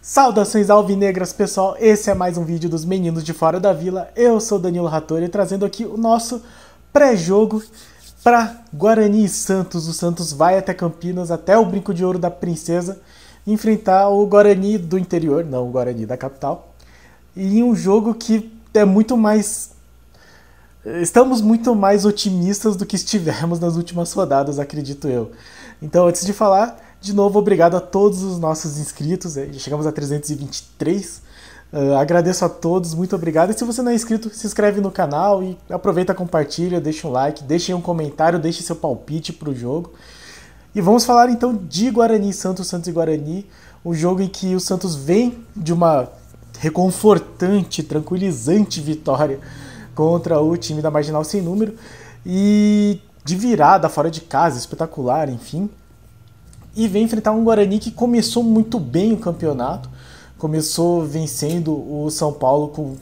Saudações alvinegras, pessoal, esse é mais um vídeo dos Meninos de Fora da Vila. Eu sou Danilo Rattori, trazendo aqui o nosso pré-jogo para Guarani e Santos. O Santos vai até Campinas, até o Brinco de Ouro da Princesa, enfrentar o Guarani do interior, não o Guarani da capital. E um jogo que é muito mais... Estamos muito mais otimistas do que estivemos nas últimas rodadas, acredito eu. Então, antes de falar... De novo, obrigado a todos os nossos inscritos, já chegamos a 323, agradeço a todos, muito obrigado. E se você não é inscrito, se inscreve no canal e aproveita, compartilha, deixa um like, deixa um comentário, deixe seu palpite para o jogo. E vamos falar então de Guarani e Santos, Santos e Guarani, um jogo em que o Santos vem de uma reconfortante, tranquilizante vitória contra o time da Marginal Sem Número e de virada fora de casa, espetacular, enfim. E vem enfrentar um Guarani que começou muito bem o campeonato. Começou vencendo o São Paulo com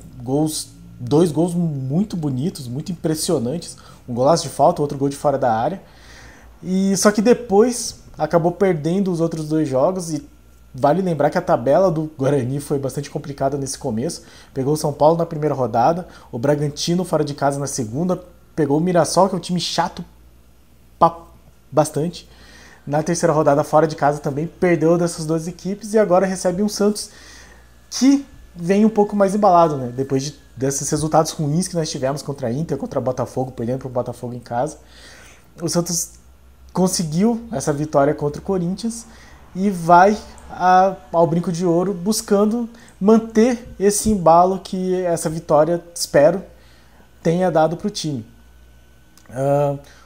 dois gols muito bonitos, muito impressionantes. Um golaço de falta, outro gol de fora da área. E só que depois acabou perdendo os outros dois jogos. E vale lembrar que a tabela do Guarani foi bastante complicada nesse começo. Pegou o São Paulo na primeira rodada, o Bragantino fora de casa na segunda, pegou o Mirassol, que é um time chato bastante. Na terceira rodada, fora de casa, também perdeu dessas duas equipes e agora recebe um Santos que vem um pouco mais embalado, né? Depois desses resultados ruins que nós tivemos contra a Inter, contra o Botafogo, perdendo para o Botafogo em casa. O Santos conseguiu essa vitória contra o Corinthians e vai ao Brinco de Ouro buscando manter esse embalo que essa vitória, espero, tenha dado para o time.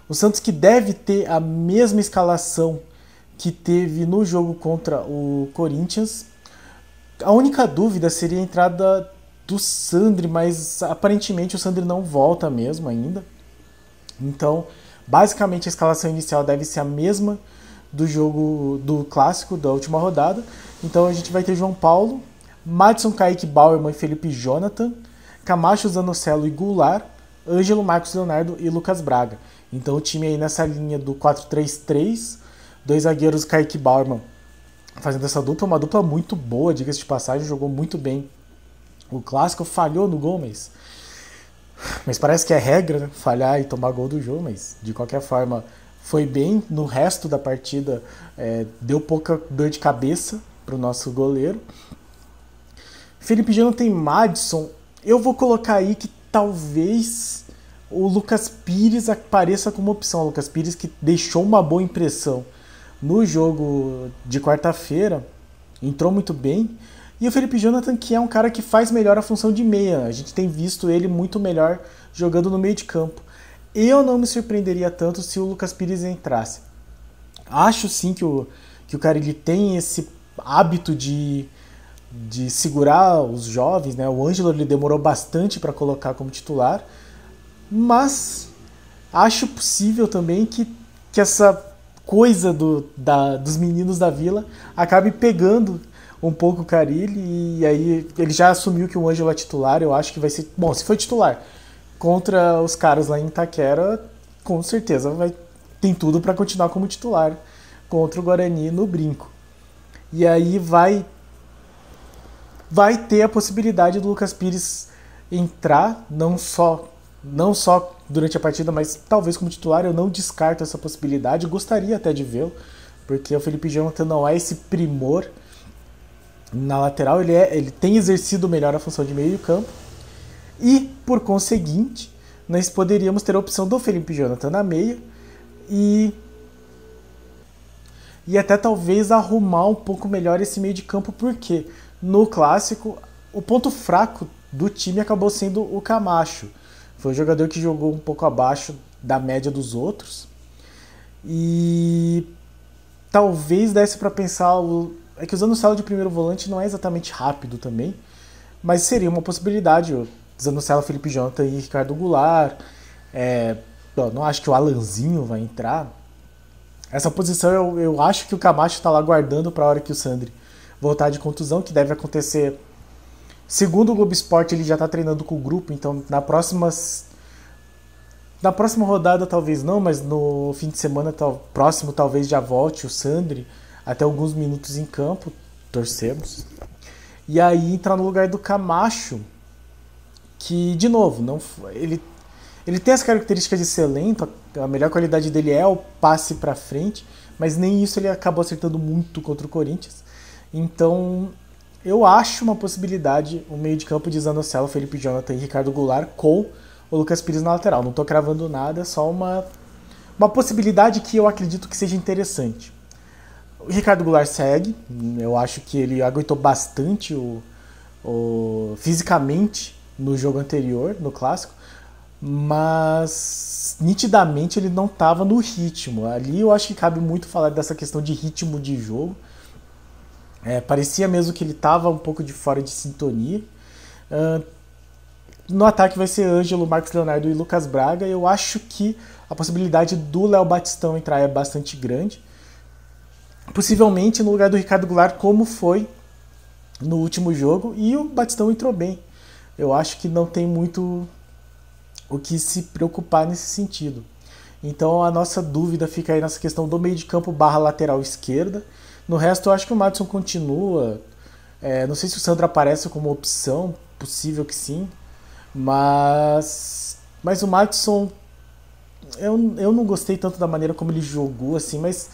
O Santos que deve ter a mesma escalação que teve no jogo contra o Corinthians. A única dúvida seria a entrada do Sandri, mas aparentemente o Sandri não volta mesmo ainda. Então, basicamente a escalação inicial deve ser a mesma do jogo do clássico da última rodada. Então a gente vai ter João Paulo, Madison, Kaique, Bauerman e Felipe Jonathan, Camacho, Zanocelo e Goulart, Ângelo, Marcos Leonardo e Lucas Braga. Então o time aí nessa linha do 4-3-3, dois zagueiros, Kaique e Bauerman, fazendo essa dupla, uma dupla muito boa, diga-se de passagem, jogou muito bem. O clássico falhou no gol, mas parece que é regra, né? Falhar e tomar gol do jogo, mas de qualquer forma foi bem. No resto da partida deu pouca dor de cabeça para o nosso goleiro. Felipe Jonathan e Madison, eu vou colocar aí que talvez o Lucas Pires apareça como opção. O Lucas Pires que deixou uma boa impressão no jogo de quarta-feira, entrou muito bem. E o Felipe Jonathan, que é um cara que faz melhor a função de meia. A gente tem visto ele muito melhor jogando no meio de campo. Eu não me surpreenderia tanto se o Lucas Pires entrasse. Acho sim que o cara ele tem esse hábito de segurar os jovens, né? O Ângelo ele demorou bastante para colocar como titular. Mas acho possível também que essa coisa dos meninos da Vila acabe pegando um pouco o Carille, e aí ele já assumiu que o Ângelo é titular. Eu acho que vai ser... Bom, se for titular contra os caras lá em Itaquera, com certeza tem tudo para continuar como titular contra o Guarani no Brinco. E aí vai ter a possibilidade do Lucas Pires entrar, não só durante a partida, mas talvez como titular. Eu não descarto essa possibilidade, gostaria até de vê-lo, porque o Felipe Jonathan não é esse primor na lateral, ele tem exercido melhor a função de meio campo, e por conseguinte, nós poderíamos ter a opção do Felipe Jonathan na meia, e até talvez arrumar um pouco melhor esse meio de campo, porque no clássico, o ponto fraco do time acabou sendo o Camacho. Foi um jogador que jogou um pouco abaixo da média dos outros. E talvez desse para pensar... É que usando o Zanocelo de primeiro volante não é exatamente rápido também, mas seria uma possibilidade. O Zanocelo, Felipe Jonathan e Ricardo Goulart. Não acho que o Alanzinho vai entrar. Essa posição eu acho que o Camacho está lá guardando para a hora que o Sandri voltar de contusão, que deve acontecer. Segundo o Globo Esporte, ele já está treinando com o grupo, então na próxima Na próxima rodada talvez não, mas no fim de semana próximo talvez já volte o Sandri até alguns minutos em campo, torcemos. E aí entrar no lugar do Camacho, que de novo, não ele tem as características de ser lento, a melhor qualidade dele é o passe para frente, mas nem isso ele acabou acertando muito contra o Corinthians. Então, eu acho uma possibilidade o meio de campo de Zanocelo, Felipe Jonathan e Ricardo Goulart com o Lucas Pires na lateral. Não estou cravando nada, é só uma possibilidade que eu acredito que seja interessante. O Ricardo Goulart segue, eu acho que ele aguentou bastante fisicamente no jogo anterior, no Clássico, mas nitidamente ele não estava no ritmo. Ali eu acho que cabe muito falar dessa questão de ritmo de jogo. Parecia mesmo que ele estava um pouco de fora de sintonia. No ataque vai ser Ângelo, Marcos Leonardo e Lucas Braga. Eu acho que a possibilidade do Léo Batistão entrar é bastante grande. Possivelmente no lugar do Ricardo Goulart, como foi no último jogo. E o Batistão entrou bem. Eu acho que não tem muito o que se preocupar nesse sentido. Então a nossa dúvida fica aí nessa questão do meio de campo / lateral esquerda. No resto eu acho que o Madison continua. Não sei se o Sandro aparece como opção, possível que sim. Mas o Madison, eu não gostei tanto da maneira como ele jogou, assim, mas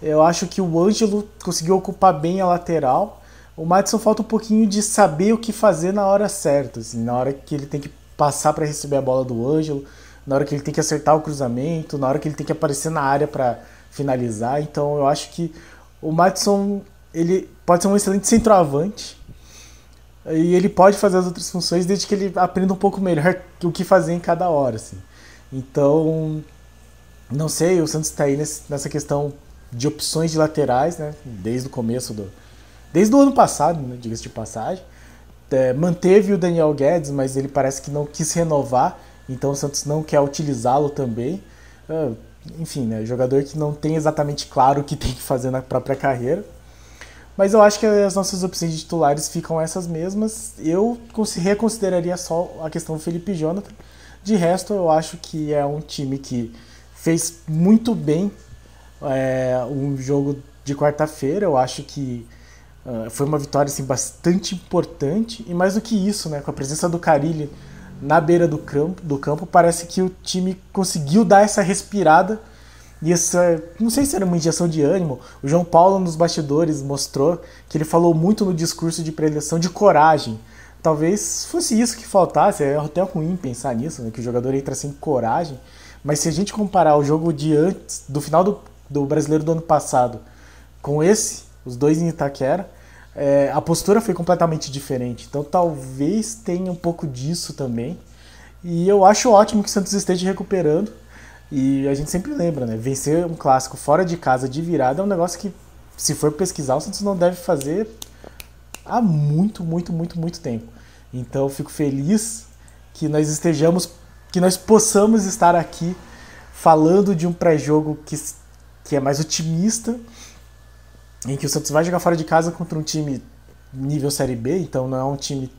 eu acho que o Ângelo conseguiu ocupar bem a lateral. O Madison falta um pouquinho de saber o que fazer na hora certa, assim, na hora que ele tem que passar para receber a bola do Ângelo, na hora que ele tem que acertar o cruzamento, na hora que ele tem que aparecer na área para finalizar. Então eu acho que o Madison, ele pode ser um excelente centroavante e ele pode fazer as outras funções desde que ele aprenda um pouco melhor o que fazer em cada hora, assim. Então, não sei, o Santos está aí nessa questão de opções de laterais, né? Desde o começo desde o ano passado, né? Diga-se de passagem. Manteve o Daniel Guedes, mas ele parece que não quis renovar, então o Santos não quer utilizá-lo também. Enfim, né? Jogador que não tem exatamente claro o que tem que fazer na própria carreira. Mas eu acho que as nossas opções de titulares ficam essas mesmas. Eu reconsideraria só a questão do Felipe Jonathan. De resto, eu acho que é um time que fez muito bem um jogo de quarta-feira. Eu acho que foi uma vitória assim, bastante importante. E mais do que isso, né, com a presença do Carille na beira do campo, parece que o time conseguiu dar essa respirada. E não sei se era uma injeção de ânimo. O João Paulo nos bastidores mostrou que ele falou muito no discurso de preleção de coragem. Talvez fosse isso que faltasse. É até ruim pensar nisso, né, que o jogador entra sem coragem. Mas se a gente comparar o jogo de antes, do final do Brasileiro do ano passado, com os dois em Itaquera, a postura foi completamente diferente. Então talvez tenha um pouco disso também. E eu acho ótimo que o Santos esteja recuperando. E a gente sempre lembra, né? Vencer um clássico fora de casa de virada é um negócio que, se for pesquisar, o Santos não deve fazer há muito, muito, muito, muito tempo. Então eu fico feliz que nós possamos estar aqui falando de um pré-jogo que é mais otimista, em que o Santos vai jogar fora de casa contra um time nível Série B, então não é um time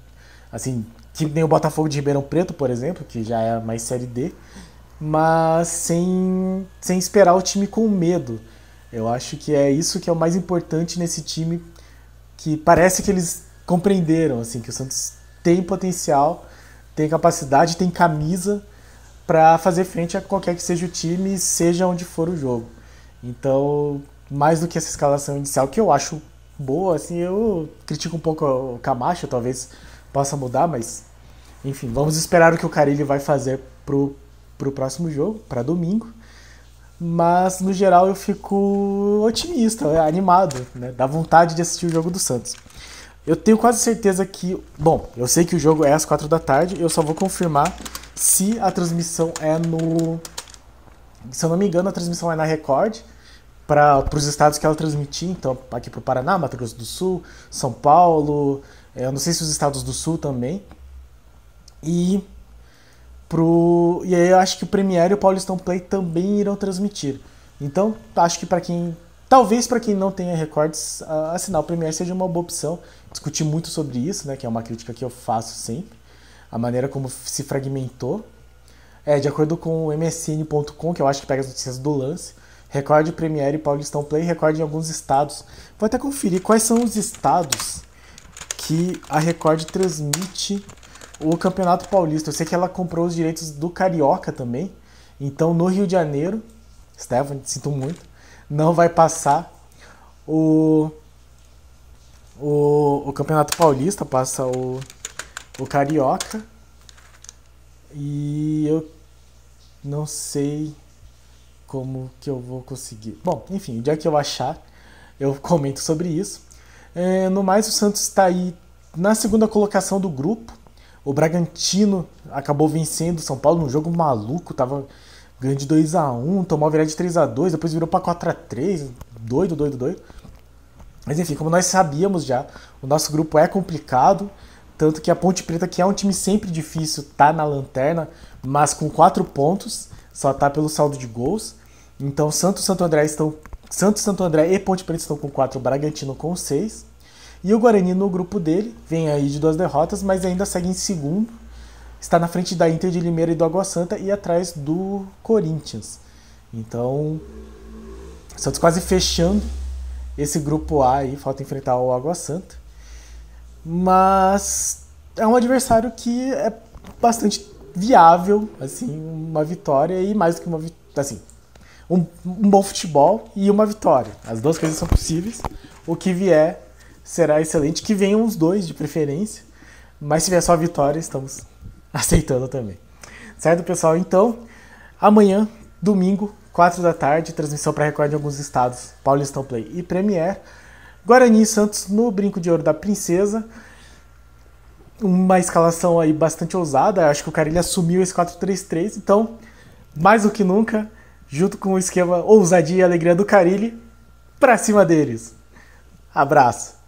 assim, que nem o Botafogo de Ribeirão Preto, por exemplo, que já é mais Série D, mas sem esperar o time com medo. Eu acho que é isso que é o mais importante nesse time, que parece que eles compreenderam, assim, que o Santos tem potencial, tem capacidade, tem camisa para fazer frente a qualquer que seja o time, seja onde for o jogo. Então, mais do que essa escalação inicial, que eu acho boa, assim, eu critico um pouco o Camacho, talvez possa mudar, mas enfim, vamos esperar o que o Carille vai fazer pro próximo jogo, para domingo. Mas no geral eu fico otimista, animado, né? Dá vontade de assistir o jogo do Santos. Eu tenho quase certeza que... Bom, eu sei que o jogo é às 4 da tarde, eu só vou confirmar se a transmissão é no... Se eu não me engano, a transmissão é na Record, para os estados que ela transmitir, então aqui para o Paraná, Mato Grosso do Sul, São Paulo, eu não sei se os estados do Sul também. E aí eu acho que o Premiere e o Paulistão Play também irão transmitir. Então, acho que talvez para quem não tenha recordes, assinar o Premiere seja uma boa opção. Discuti muito sobre isso, né, que é uma crítica que eu faço sempre. A maneira como se fragmentou. De acordo com o MSN.com, que eu acho que pega as notícias do lance, Record, Premier e Paulistão Play, Record em alguns estados. Vou até conferir quais são os estados que a Record transmite o Campeonato Paulista. Eu sei que ela comprou os direitos do Carioca também. Então, no Rio de Janeiro, Stephanie, sinto muito, não vai passar o Campeonato Paulista, passa o Carioca. E eu não sei como que eu vou conseguir. Bom, enfim, o dia que eu achar, eu comento sobre isso. No mais, o Santos está aí na segunda colocação do grupo. O Bragantino acabou vencendo o São Paulo num jogo maluco, tava ganhando de 2-1, tomou a virada de 3-2, depois virou para 4-3, doido. Mas enfim, como nós sabíamos já, o nosso grupo é complicado, tanto que a Ponte Preta, que é um time sempre difícil, tá na lanterna, mas com 4 pontos, só tá pelo saldo de gols. Então Santos, Santo André e Ponte Preta estão com 4, o Bragantino com 6. E o Guarani no grupo dele, vem aí de 2 derrotas, mas ainda segue em segundo. Está na frente da Inter de Limeira e do Água Santa e atrás do Corinthians. Então, Santos quase fechando esse grupo A aí, falta enfrentar o Água Santa. Mas é um adversário que é bastante viável, assim, uma vitória e mais do que uma vitória, assim, um bom futebol e uma vitória. As duas coisas são possíveis. O que vier será excelente, que venham os dois de preferência, mas se vier só a vitória, estamos aceitando também. Certo, pessoal? Então, amanhã, domingo, 4 da tarde, transmissão para Record em alguns estados, Paulistão Play e Premier. Guarani e Santos no Brinco de Ouro da Princesa. Uma escalação aí bastante ousada. Acho que o Carille assumiu esse 4-3-3. Então, mais do que nunca, junto com o esquema ousadia e alegria do Carille, pra cima deles. Abraço.